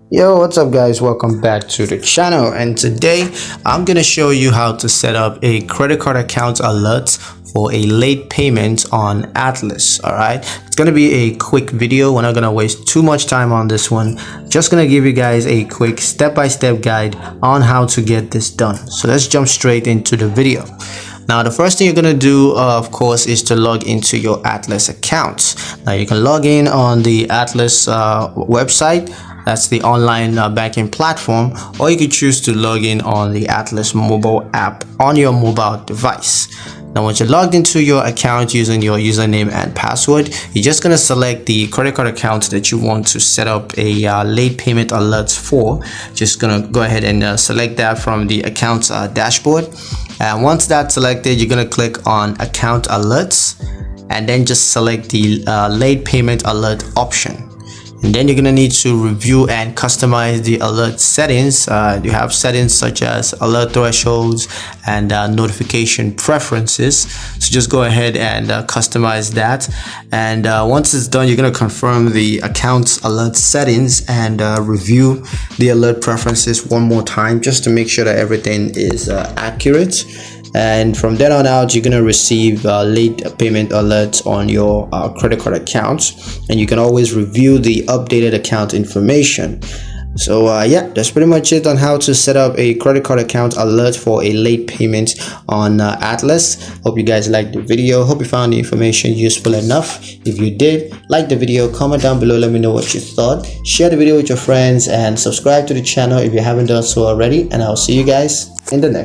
Yo, what's up guys? Welcome back to the channel, and today I'm gonna show you how to set up a credit card account alert for a late payment on Atlas. All right, it's gonna be a quick video. We're not gonna waste too much time on this one. Just gonna give you guys a quick step-by-step guide on how to get this done. So let's jump straight into the video. Now, the first thing you're going to do, of course, is to log into your Atlas account. Now, you can log in on the Atlas website. That's the online banking platform, or you could choose to log in on the Atlas mobile app on your mobile device. Now, once you're logged into your account using your username and password, you're just going to select the credit card account that you want to set up a late payment alert for. Just going to go ahead and select that from the account dashboard. And once that's selected, you're going to click on account alerts and then just select the late payment alert option. And then you're going to need to review and customize the alert settings. You have settings such as alert thresholds and notification preferences. So just go ahead and customize that. And once it's done, you're going to confirm the account alert settings and review the alert preferences one more time just to make sure that everything is accurate. And from then on out, you're going to receive late payment alerts on your credit card accounts, and you can always review the updated account information. So yeah, that's pretty much it on how to set up a credit card account alert for a late payment on Atlas. Hope you guys liked the video. Hope you found the information useful enough. If you did, like the video, comment down below, let me know what you thought. Share the video with your friends and subscribe to the channel if you haven't done so already, and I'll see you guys in the next one.